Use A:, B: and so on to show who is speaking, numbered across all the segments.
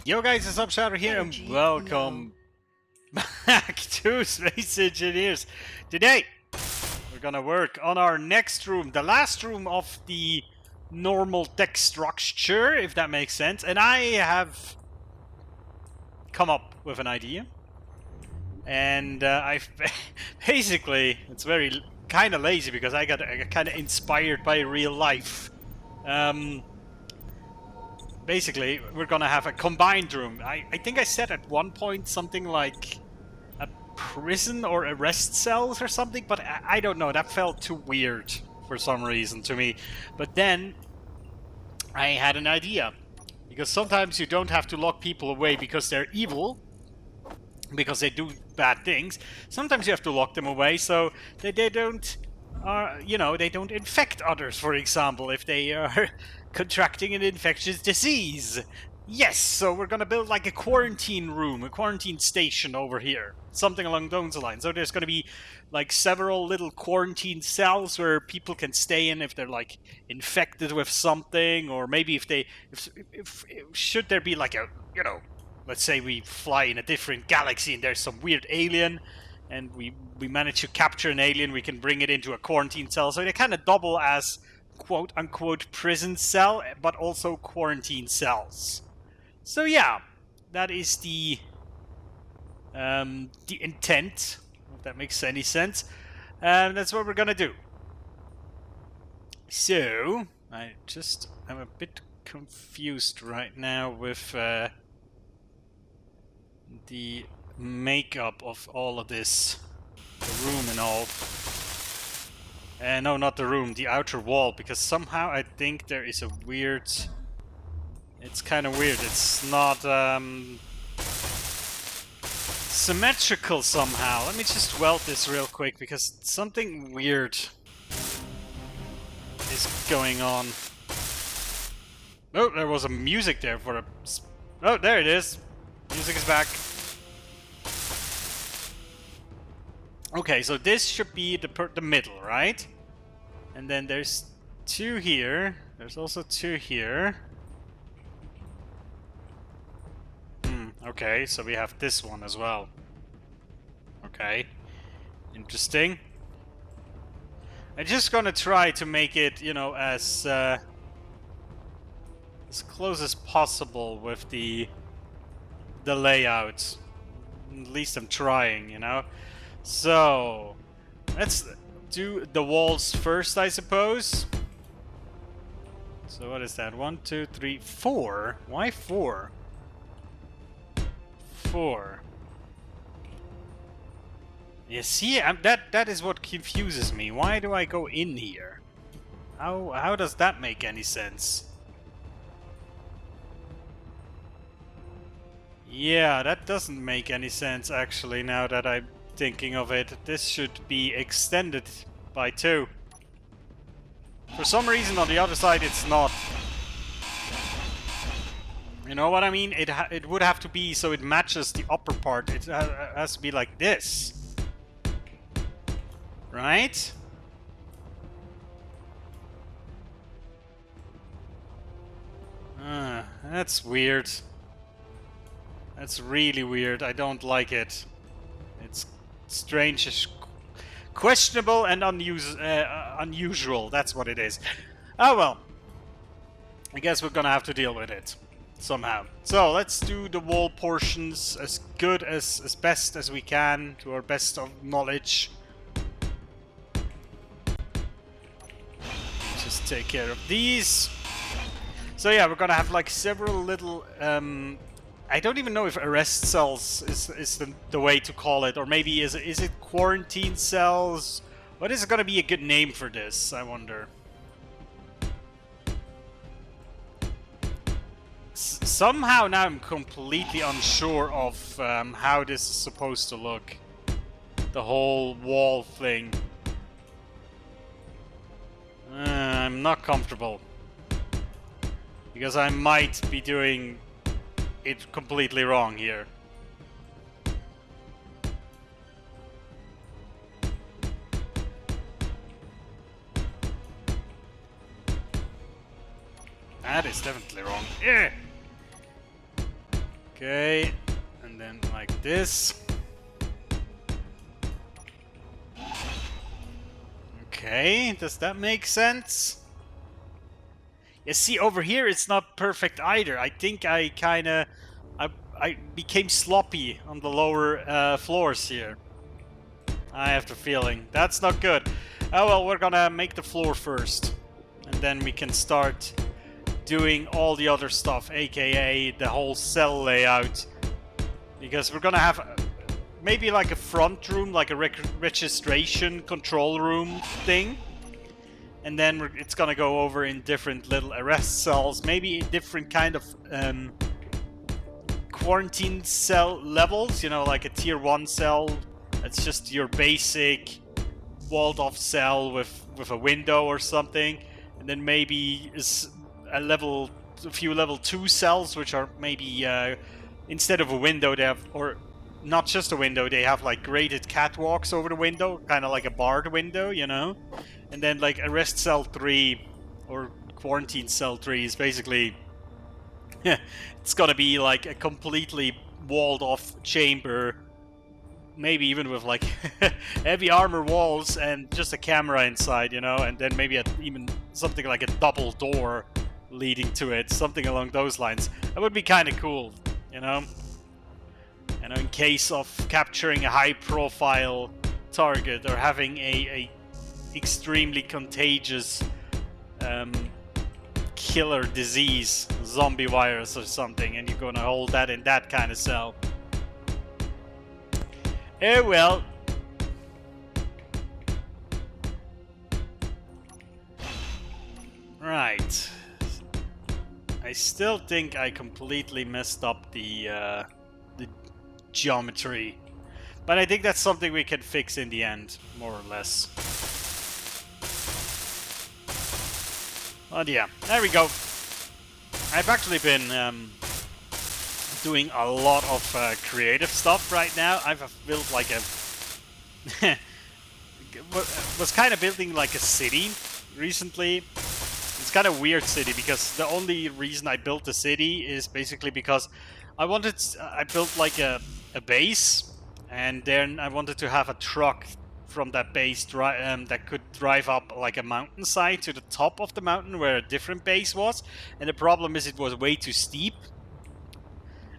A: Yo guys, it's Upshatter here and welcome back to Space Engineers. Today, we're gonna work on our next room, the last room of the normal tech structure, if that makes sense. And I have come up with an idea. And I've basically, it's very kind of lazy because I got kind of inspired by real life. Basically, we're gonna have a combined room. I think I said at one point something like a prison or arrest cells or something, but I don't know. That felt too weird for some reason to me. But then I had an idea. Because sometimes you don't have to lock people away because they're evil, because they do bad things. Sometimes you have to lock them away so that they don't, they don't infect others, for example, if they are contracting an infectious disease. Yes, so we're gonna build like a quarantine room, a quarantine station over here. Something along those lines. So there's gonna be like several little quarantine cells where people can stay in if they're like infected with something, or maybe if should there be like a, let's say we fly in a different galaxy and there's some weird alien and we manage to capture an alien, we can bring it into a quarantine cell. So they kind of double as quote-unquote prison cell, but also quarantine cells. So yeah, that is the intent, if that makes any sense. That's what we're gonna do. So, I'm a bit confused right now with the makeup of all of this, the room and all. No, not the room, the outer wall, because somehow I think there is a weird... It's kind of weird, it's not symmetrical somehow. Let me just weld this real quick, because something weird is going on. Oh, there was a music there for a... Oh, there it is. Music is back. Okay, so this should be the middle, right? And then there's two here. There's also two here. Okay, so we have this one as well. Okay, interesting. I'm just gonna try to make it, as close as possible with the layout. At least I'm trying, So, let's do the walls first, I suppose. So what is that? 1, 2, 3, 4? Why 4? 4. You see, that is what confuses me. Why do I go in here? How does that make any sense? Yeah, that doesn't make any sense actually, now that I'm thinking of it. This should be extended by 2. For some reason on the other side it's not. You know what I mean? It would have to be so it matches the upper part. It has to be like this. Right? That's weird. That's really weird. I don't like it. It's strange, questionable and unusual. That's what it is. Oh well. I guess we're gonna have to deal with it somehow. So let's do the wall portions as good as best as we can, to our best of knowledge. Just take care of these. So yeah, we're gonna have like several little I don't even know if arrest cells is the way to call it, or maybe is it quarantine cells? What is gonna be a good name for this, I wonder? Somehow now I'm completely unsure of how this is supposed to look. The whole wall thing. I'm not comfortable. Because I might be doing it completely wrong here. That is definitely wrong. Yeah. Okay, and then like this. Okay, does that make sense? You see, over here it's not perfect either. I think I kinda... I became sloppy on the lower floors here. I have the feeling. That's not good. Oh well, we're gonna make the floor first. And then we can start doing all the other stuff, aka the whole cell layout. Because we're gonna have maybe like a front room, like a registration control room thing. And then it's gonna go over in different little arrest cells, maybe in different kind of quarantine cell levels, you know, like a tier 1 cell. It's just your basic walled off cell with a window or something. And then maybe a few level 2 cells, which are maybe instead of a window they have, or not just a window, they have like graded catwalks over the window, kind of like a barred window, you know. And then like arrest cell 3 or quarantine cell 3 is basically it's gonna be like a completely walled off chamber, maybe even with like heavy armor walls and just a camera inside, you know, and then maybe even something like a double door leading to it, something along those lines. That would be kind of cool, you know. And in case of capturing a high profile target or having a extremely contagious killer disease, zombie virus or something, and you're gonna hold that in that kind of cell. Oh well. Right. I still think I completely messed up the geometry, but I think that's something we can fix in the end, more or less. Oh yeah, there we go. I've actually been doing a lot of creative stuff right now. I've built like a... was kind of building like a city recently. It's kind of weird city, because the only reason I built the city is basically because I built like a base, and then I wanted to have a truck from that base that could drive up like a mountainside to the top of the mountain where a different base was. And the problem is it was way too steep.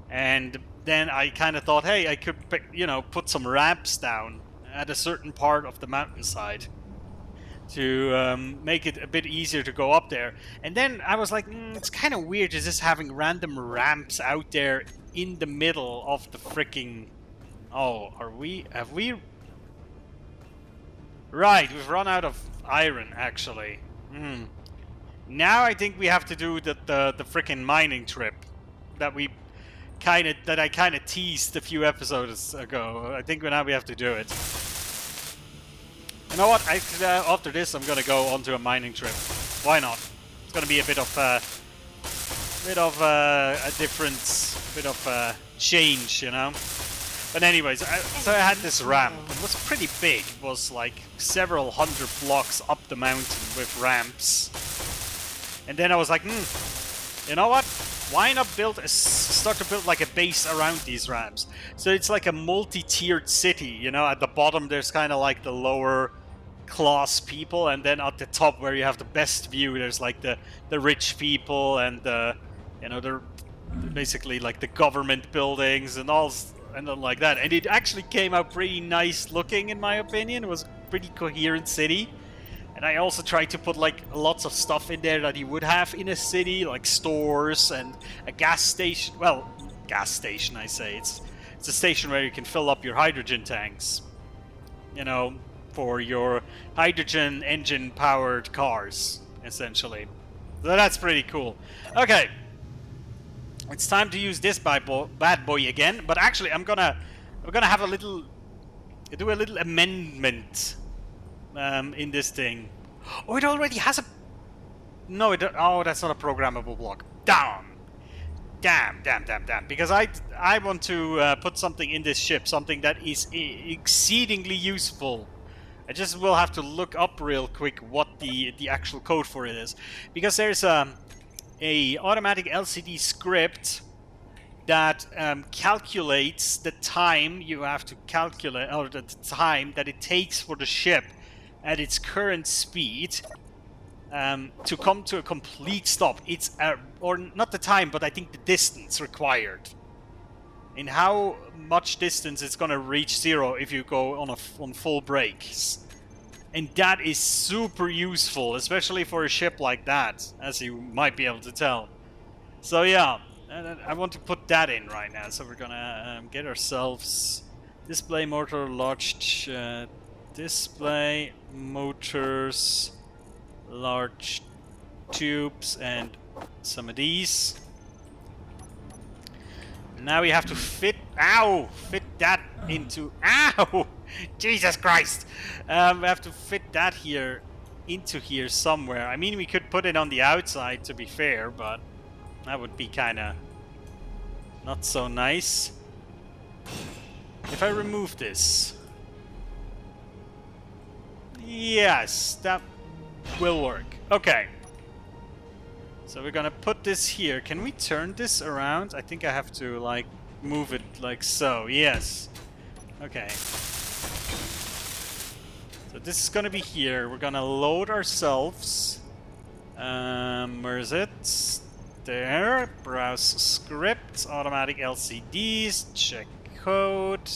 A: And then I kind of thought, hey, I could, you know, put some ramps down at a certain part of the mountainside to make it a bit easier to go up there. And then I was like, it's kind of weird just having random ramps out there in the middle of the freaking... Oh, have we... Right, we've run out of iron, actually. Now I think we have to do the freaking mining trip that I kind of teased a few episodes ago. I think now we have to do it. You know what? After this, I'm gonna go onto a mining trip. Why not? It's gonna be a bit of a difference, bit of change, you know. But anyways, so I had this ramp. It was pretty big. It was like several hundred blocks up the mountain with ramps. And then I was like, you know what? Why not start to build like a base around these ramps? So it's like a multi-tiered city, you know. At the bottom there's kind of like the lower class people, and then at the top where you have the best view, there's like the rich people and you know, they're basically like the government buildings and all. And then like that, and it actually came out pretty nice looking, in my opinion. It was a pretty coherent city. And I also tried to put like lots of stuff in there that you would have in a city, like stores and a gas station. Well, gas station, I say. It's a station where you can fill up your hydrogen tanks, you know, for your hydrogen engine powered cars, essentially. So that's pretty cool. Okay. It's time to use this bad boy again, but actually I'm gonna have do a little amendment in this thing. Oh, it already has a... No, oh, that's not a programmable block. Damn, because I want to put something in this ship, something that is exceedingly useful. I just will have to look up real quick what the actual code for it is, because there's a automatic LCD script that calculates the time you have to calculate, or the time that it takes for the ship at its current speed to come to a complete stop. It's or not the time, but I think the distance required. In how much distance it's gonna reach zero if you go on full brakes. And that is super useful, especially for a ship like that, as you might be able to tell. So yeah, I want to put that in right now. So we're gonna get ourselves display motor, large display motors, large tubes, and some of these. Now we have to fit that into, Jesus Christ! We have to fit that here into here somewhere. I mean, we could put it on the outside to be fair, but that would be kind of not so nice. If I remove this, yes, that will work. Okay. So we're gonna put this here. Can we turn this around? I think I have to, like, move it like so. Yes. Okay. So this is gonna be here. We're gonna load ourselves. Where is it? There. Browse script. Automatic LCDs. Check code.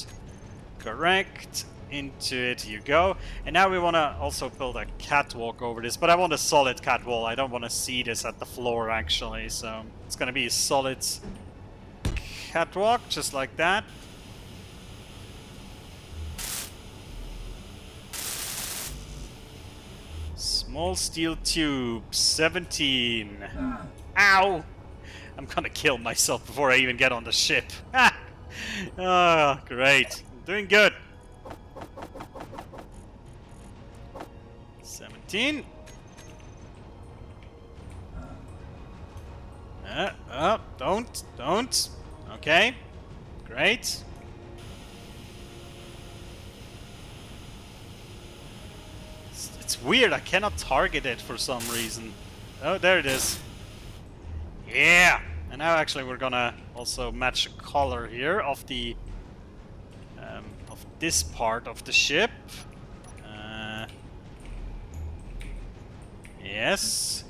A: Correct. Into it you go. And now we want to also build a catwalk over this, but I want a solid catwalk. I don't want to see this at the floor actually, so it's going to be a solid catwalk just like that. Small steel tube 17. Ow! I'm gonna kill myself before I even get on the ship. Oh, great. I'm doing good. 17. Don't. Okay. Great. It's weird, I cannot target it for some reason. Oh, there it is. Yeah! And now actually we're gonna also match the color here of the of this part of the ship. Yes.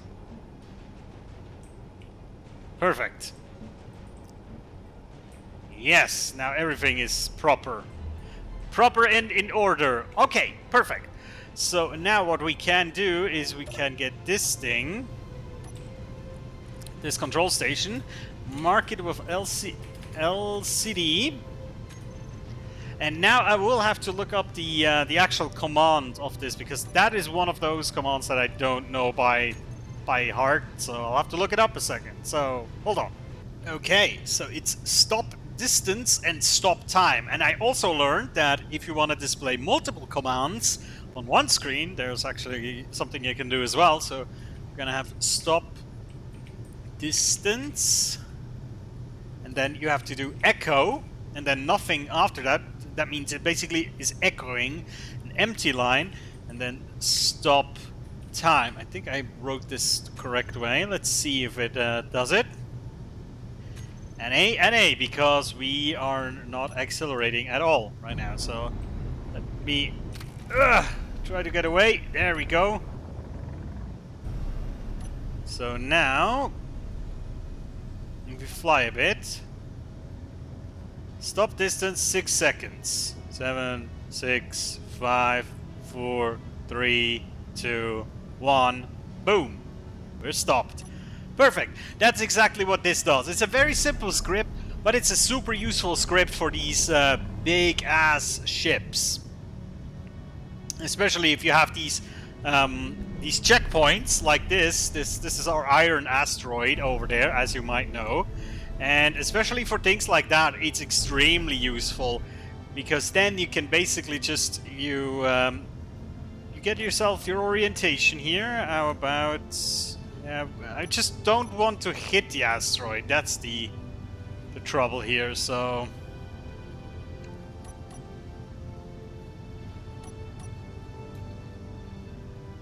A: Perfect. Yes, now everything is proper. Proper and in order. Okay, perfect. So now what we can do is we can get this thing, this control station, mark it with LCD. And now I will have to look up the actual command of this, because that is one of those commands that I don't know by heart. So I'll have to look it up a second. So hold on. Okay, so it's stop distance and stop time. And I also learned that if you want to display multiple commands on one screen, there's actually something you can do as well. So we're gonna have stop distance, and then you have to do echo, and then nothing after that. That means it basically is echoing an empty line, and then stop time. I think I wrote this the correct way. Let's see if it does it. NA, because we are not accelerating at all right now. So let me try to get away. There we go. So now, if we fly a bit, stop distance 6 seconds. 7, 6, 5, 4, 3, 2, 1. Boom. We're stopped. Perfect. That's exactly what this does. It's a very simple script, but it's a super useful script for these big ass ships. Especially if you have these checkpoints like this. This is our iron asteroid over there, as you might know. And especially for things like that, it's extremely useful, because then you can basically just you get yourself your orientation here. How about I just don't want to hit the asteroid. That's the trouble here. So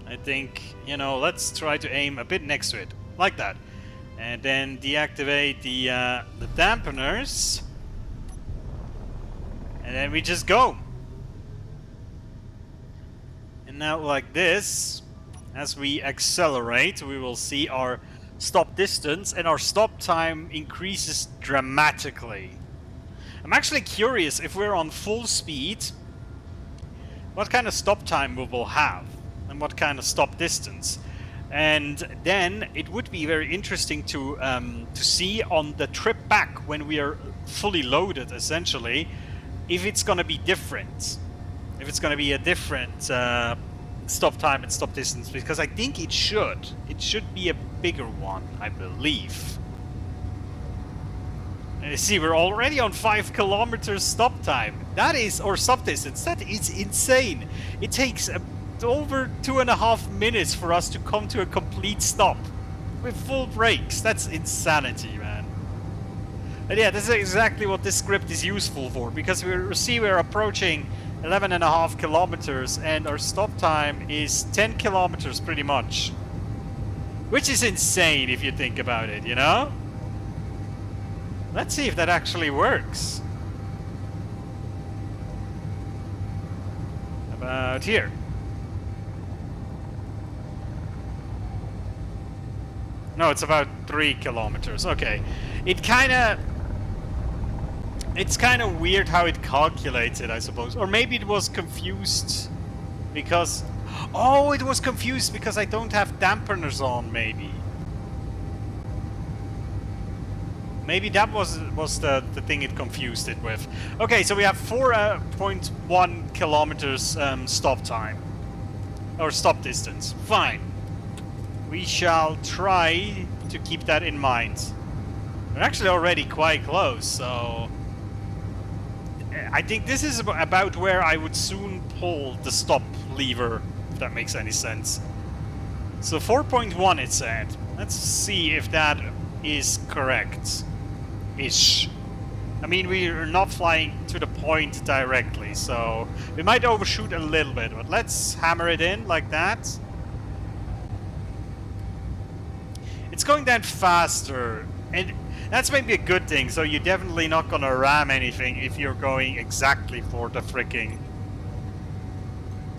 A: I think, you know, let's try to aim a bit next to it, like that. And then deactivate the dampeners. And then we just go. And now like this, as we accelerate, we will see our stop distance and our stop time increases dramatically. I'm actually curious if we're on full speed, what kind of stop time we will have and what kind of stop distance. And then it would be very interesting to see on the trip back when we are fully loaded, essentially, if it's going to be different. If it's going to be a different stop time and stop distance, because I think it should. It should be a bigger one, I believe. And you see, we're already on 5 kilometers stop time. That is, or stop distance, that is insane. It takes over 2.5 minutes for us to come to a complete stop with full brakes. That's insanity, man. And yeah, this is exactly what this script is useful for, because we're approaching 11.5 kilometers and our stop time is 10 kilometers pretty much. Which is insane if you think about it, you know? Let's see if that actually works. About here. No, it's about 3 kilometers. Okay. It's kind of weird how it calculates it, I suppose. Or maybe it was confused because... Oh, it was confused because I don't have dampeners on, maybe. Maybe that was the thing it confused it with. Okay, so we have 4.1 kilometers stop time. Or stop distance. Fine. We shall try to keep that in mind. We're actually already quite close, so... I think this is about where I would soon pull the stop lever, if that makes any sense. So 4.1 it said. Let's see if that is correct. Ish. I mean, we're not flying to the point directly, so we might overshoot a little bit, but let's hammer it in like that. It's going down faster, and that's maybe a good thing, so you're definitely not gonna ram anything if you're going exactly for the freaking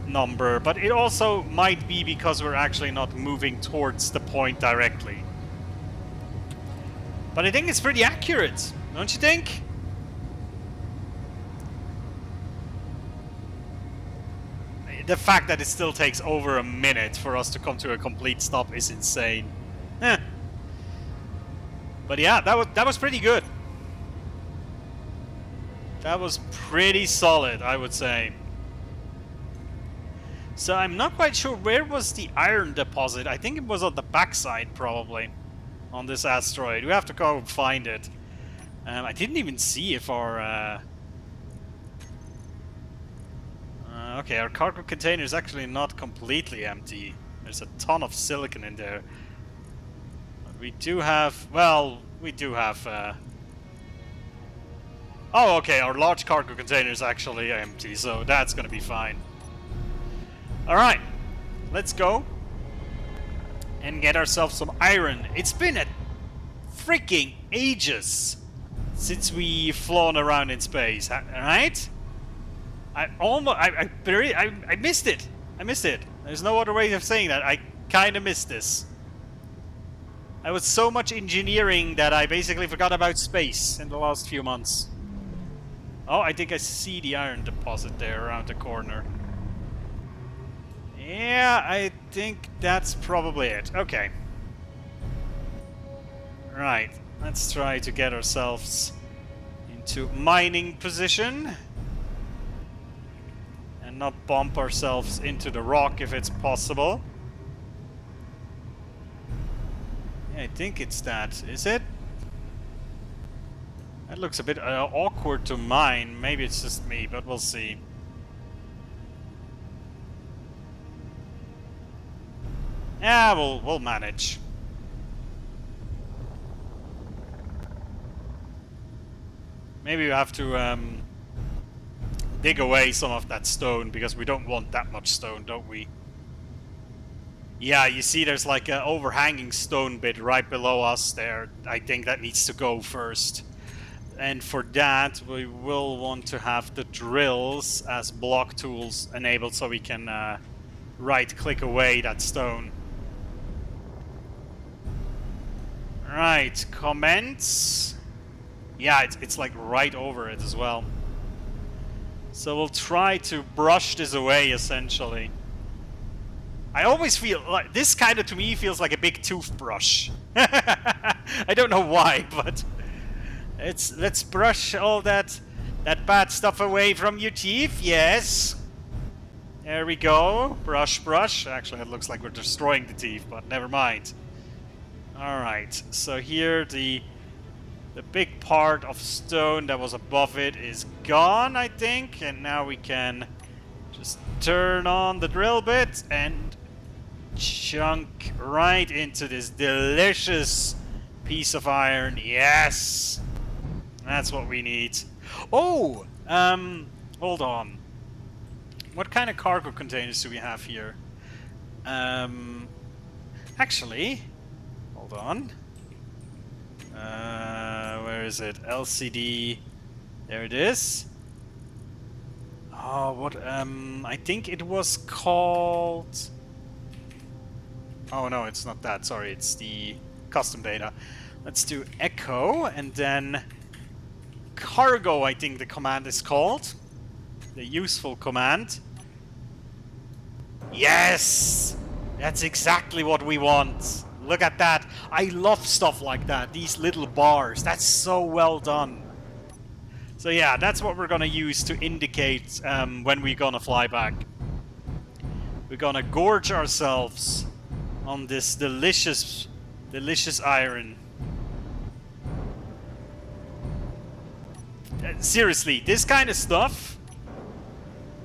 A: number, but it also might be because we're actually not moving towards the point directly. But I think it's pretty accurate, don't you think? The fact that it still takes over a minute for us to come to a complete stop is insane. Eh. But yeah, that was pretty good. That was pretty solid, I would say. So I'm not quite sure where was the iron deposit. I think it was on the backside, probably, on this asteroid. We have to go find it. I didn't even see if our... okay, our cargo container is actually not completely empty. There's a ton of silicon in there. But we do have... Well, we do have... Oh, okay, our large cargo container is actually empty, so that's gonna be fine. Alright, let's go and get ourselves some iron. It's been a freaking ages since we've flown around in space, right? I missed it. I missed it. There's no other way of saying that. I kind of missed this. I was so much engineering that I basically forgot about space in the last few months. Oh, I think I see the iron deposit there around the corner. Yeah, I think that's probably it. Okay. Right, let's try to get ourselves into mining position. And not bump ourselves into the rock if it's possible. Yeah, I think it's that. Is it? That looks a bit awkward to mine. Maybe it's just me, but we'll see. Yeah, we'll manage. Maybe we have to dig away some of that stone, because we don't want that much stone, don't we? Yeah, you see there's like an overhanging stone bit right below us there. I think that needs to go first. And for that, we will want to have the drills as block tools enabled so we can right-click away that stone. Right, comments. Yeah, it's like right over it as well. So we'll try to brush this away, essentially. I always feel like this kind of, to me, feels like a big toothbrush. I don't know why, but let's brush all that bad stuff away from your teeth. Yes. There we go. Brush, brush. Actually, it looks like we're destroying the teeth, but never mind. All right. So here the big part of stone that was above it is gone, I think, and now we can just turn on the drill bit and chunk right into this delicious piece of iron. Yes! That's what we need. Oh! Hold on. What kind of cargo containers do we have here? Actually, hold on. Where is it? LCD. There it is. Oh, what? I think it was called... Oh no, it's not that. Sorry, it's the custom data. Let's do echo and then cargo, I think the command is called. The useful command. Yes! That's exactly what we want. Look at that. I love stuff like that. These little bars. That's so well done. So yeah, that's what we're gonna use to indicate when we're gonna fly back. We're gonna gorge ourselves on this delicious, delicious iron. Seriously, this kind of stuff,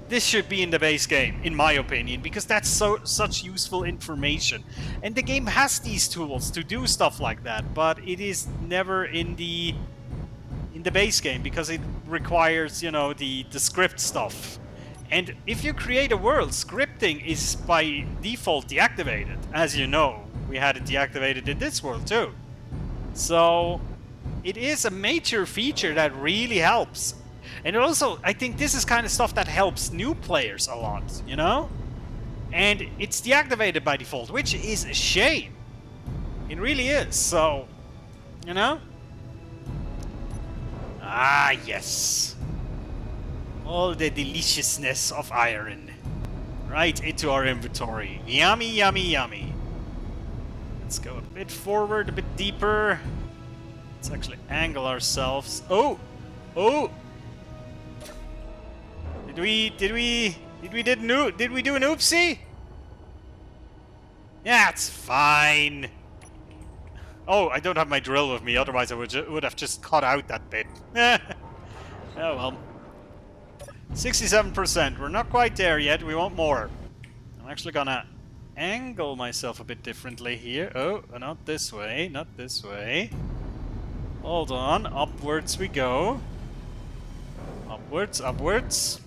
A: this should be in the base game, in my opinion, because that's such useful information. And the game has these tools to do stuff like that, but it is never in the base game because it requires, you know, the script stuff. And if you create a world, scripting is by default deactivated. As you know, we had it deactivated in this world too. So it is a major feature that really helps. And also, I think this is kind of stuff that helps new players a lot, you know? And it's deactivated by default, which is a shame. It really is, so, you know? Ah, yes. All the deliciousness of iron. Right into our inventory. Yummy, yummy, yummy. Let's go a bit forward, a bit deeper. Let's actually angle ourselves. Oh! Oh! Did we do an oopsie? Yeah, it's fine. Oh, I don't have my drill with me, otherwise I would have just cut out that bit. Oh well. 67%. We're not quite there yet. We want more. I'm actually gonna angle myself a bit differently here. Oh, not this way. Not this way. Hold on. Upwards we go. Upwards, upwards.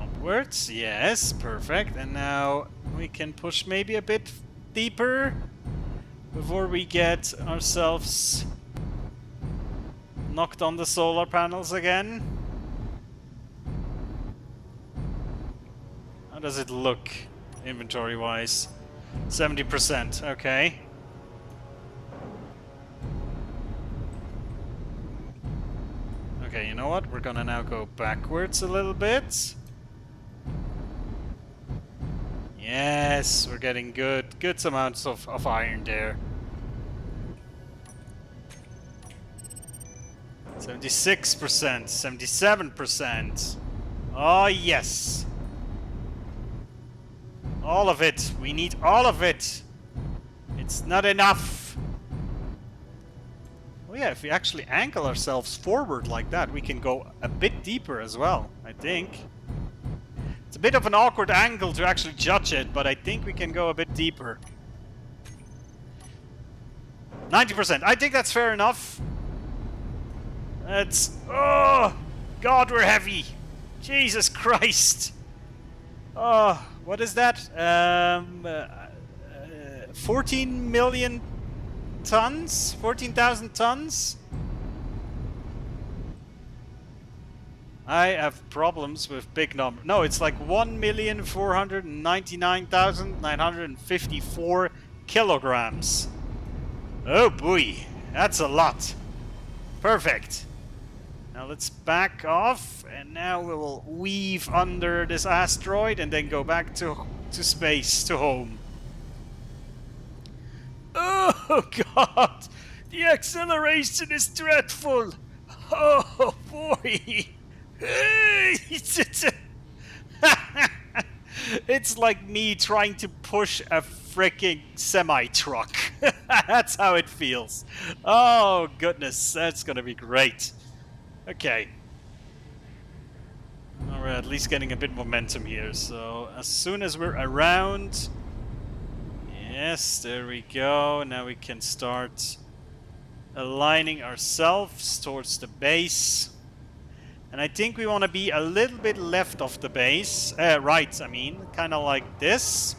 A: Upwards. Yes, perfect. And now we can push maybe a bit deeper before we get ourselves knocked on the solar panels again. How does it look inventory-wise? 70%, okay. Okay, you know what? We're gonna now go backwards a little bit. Yes, we're getting good amounts of iron there. 76%, 77%. Oh, yes. All of it. We need all of it. It's not enough. Oh yeah, if we actually angle ourselves forward like that, we can go a bit deeper as well, I think. It's a bit of an awkward angle to actually judge it, but I think we can go a bit deeper. 90%. I think that's fair enough. That's... Oh! God, we're heavy! Jesus Christ! Oh, what is that? 14 million tons? 14,000 tons? I have problems with big numbers. No, it's like 1,499,954 kilograms. Oh boy, that's a lot. Perfect. Now let's back off, and now we will weave under this asteroid and then go back to space, to home. Oh god! The acceleration is dreadful! Oh boy! It's like me trying to push a freaking semi-truck. That's how it feels. Oh goodness, that's gonna be great. Okay. Well, we're at least getting a bit momentum here, so as soon as we're around... Yes, there we go. Now we can start aligning ourselves towards the base. And I think we want to be a little bit left of the base. Right, I mean. Kind of like this.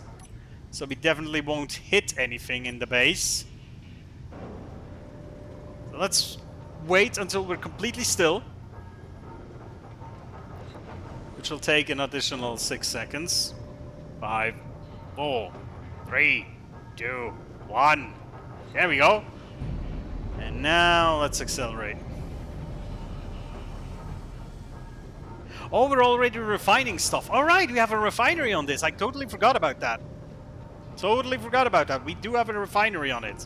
A: So we definitely won't hit anything in the base. So let's wait until we're completely still. Which will take an additional 6 seconds. 5, 4, 3, 2, 1. There we go. And now let's accelerate. Oh, we're already refining stuff. Alright, we have a refinery on this. I totally forgot about that. Totally forgot about that. We do have a refinery on it.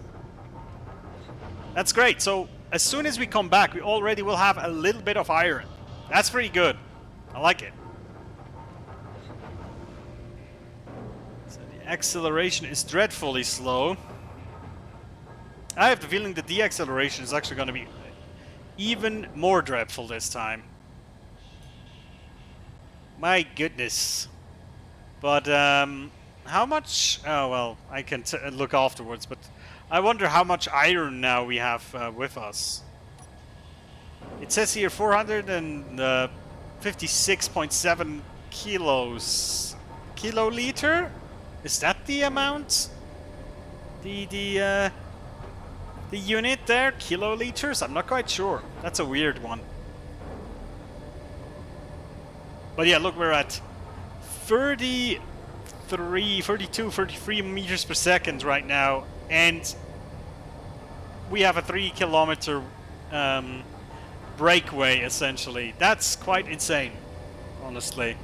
A: That's great. So, as soon as we come back, we already will have a little bit of iron. That's pretty good. I like it. So the acceleration is dreadfully slow. I have the feeling the deceleration is actually going to be even more dreadful this time. My goodness. But, how much... Oh, well, I can look afterwards, but I wonder how much iron now we have with us. It says here 456.7 kilos. Kiloliter? Is that the amount? The unit there? Kiloliters? I'm not quite sure. That's a weird one. But yeah, look, we're at 32, 33 meters per second right now, and we have a 3-kilometer breakaway, essentially. That's quite insane, honestly.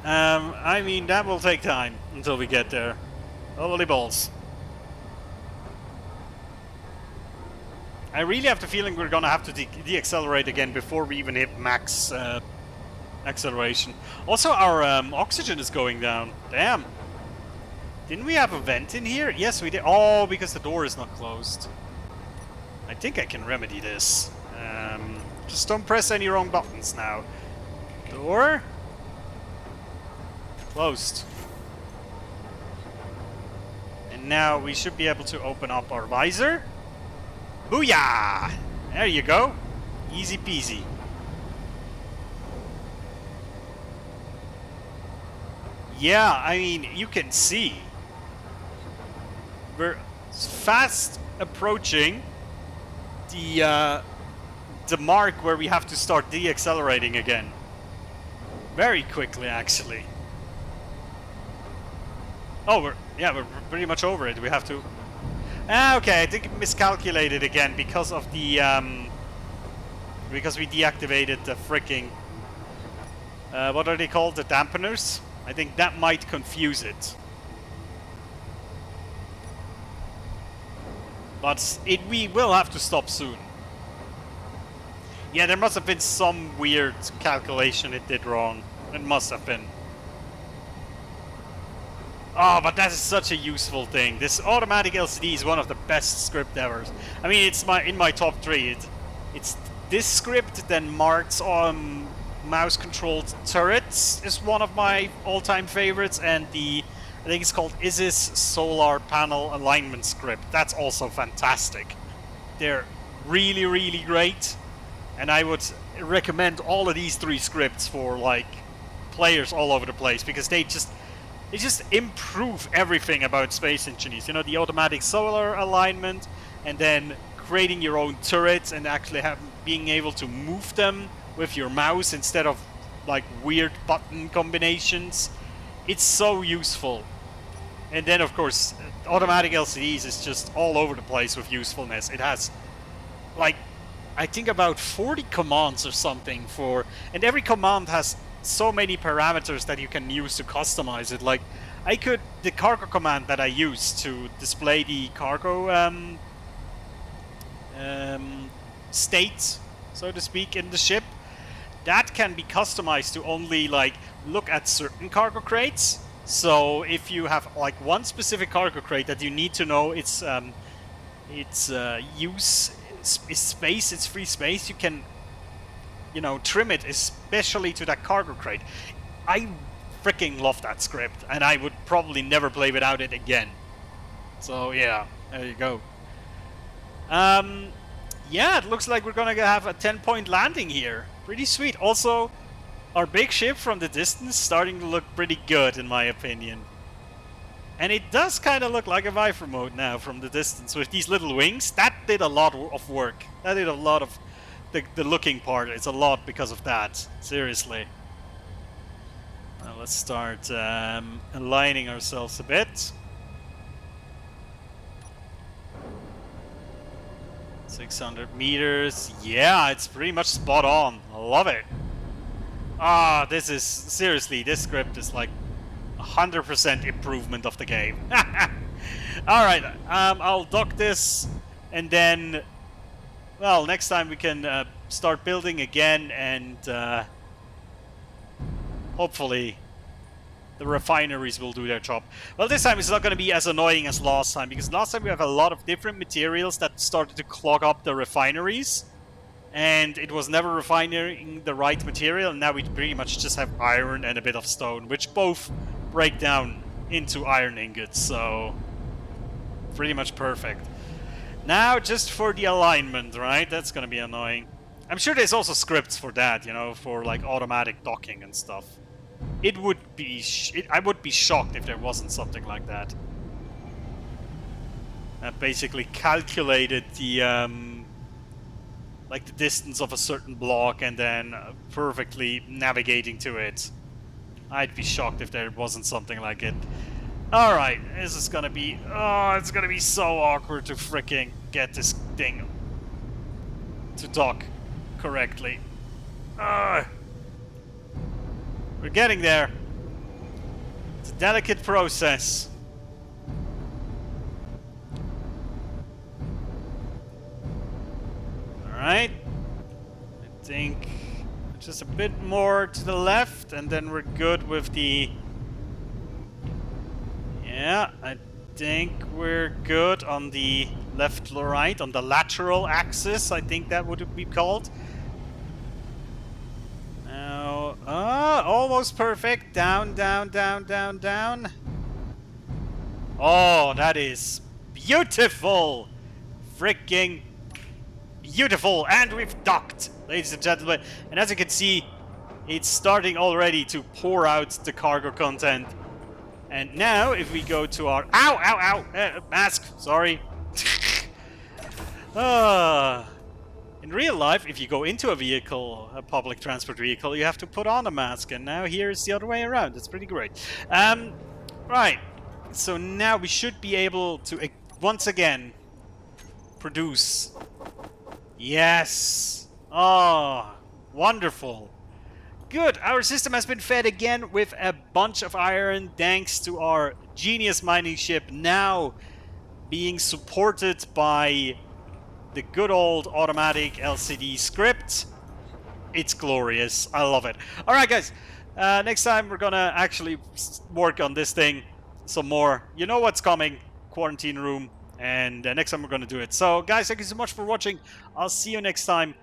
A: I mean, that will take time until we get there. Holy balls. I really have the feeling we're gonna have to deaccelerate again before we even hit max acceleration. Also, our oxygen is going down. Damn. Didn't we have a vent in here? Yes, we did. Oh, because the door is not closed. I think I can remedy this. Just don't press any wrong buttons now. Door. Closed. And now we should be able to open up our visor. Booyah! There you go. Easy peasy. Yeah, I mean, you can see. We're fast approaching the mark where we have to start deaccelerating again. Very quickly, actually. Oh, we're pretty much over it. We have to... okay, I think it miscalculated again because of the, because we deactivated the freaking, what are they called? The dampeners? I think that might confuse it. But we will have to stop soon. Yeah, there must have been some weird calculation it did wrong. It must have been. Oh, but that is such a useful thing. This automatic LCD is one of the best script ever. I mean, it's in my top 3. It's this script, then Mark's mouse-controlled turrets is one of my all-time favorites, and I think it's called Isis solar panel alignment script. That's also fantastic. They're really, really great. And I would recommend all of these 3 scripts for like players all over the place, because they just improve everything about Space Engineers. You know, the automatic solar alignment, and then creating your own turrets and actually being able to move them with your mouse instead of like weird button combinations. It's so useful. And then of course automatic LCDs is just all over the place with usefulness. It has like I think about 40 commands or something for, and every command has so many parameters that you can use to customize it. Like the cargo command that I use to display the cargo state, so to speak, in the ship, that can be customized to only like look at certain cargo crates. So if you have like one specific cargo crate that you need to know its use is space, it's free space, you can, you know, trim it especially to that cargo crate. I freaking love that script, and I would probably never play without it again. So yeah, there you go. Yeah, it looks like we're gonna have a 10-point landing here. Pretty sweet. Also, our big ship from the distance starting to look pretty good in my opinion. And it does kind of look like a Viper mode now from the distance with these little wings. That did a lot of work. That did a lot of the looking part. It's a lot because of that. Seriously. Now let's start aligning ourselves a bit. 600 meters. Yeah, it's pretty much spot on. I love it. Ah, this is seriously, this script is like 100% improvement of the game. Alright, I'll dock this, and then, well, next time we can start building again, and hopefully the refineries will do their job. Well, this time it's not going to be as annoying as last time, because last time we have a lot of different materials that started to clog up the refineries, and it was never refining the right material, and now we pretty much just have iron and a bit of stone, which both break down into iron ingots, so pretty much perfect. Now, just for the alignment, right? That's gonna be annoying. I'm sure there's also scripts for that, you know, for like automatic docking and stuff. It would be, I would be shocked if there wasn't something like that. That basically calculated the, like the distance of a certain block and then perfectly navigating to it. I'd be shocked if there wasn't something like it. Alright, this is gonna be... Oh, it's gonna be so awkward to freaking get this thing to dock correctly. We're getting there. It's a delicate process. Alright. I think just a bit more to the left, and then we're good with the... Yeah, I think we're good on the left or right, on the lateral axis, I think that would be called. Now, almost perfect. Down, down, down, down, down. Oh, that is beautiful! Freaking beautiful! And we've docked, ladies and gentlemen. And as you can see, it's starting already to pour out the cargo content. And now, if we go to our... Ow! Ow! Ow! Mask! Sorry. In real life, if you go into a vehicle, a public transport vehicle, you have to put on a mask. And now here is the other way around. It's pretty great. Right. So now we should be able to, once again, produce. Yes! Oh, wonderful. Good, our system has been fed again with a bunch of iron thanks to our genius mining ship now being supported by the good old automatic LCD script. It's glorious. I love it. Alright guys, next time we're gonna actually work on this thing some more. You know what's coming, quarantine room, and next time we're gonna do it. So guys, thank you so much for watching. I'll see you next time.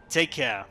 A: Take care.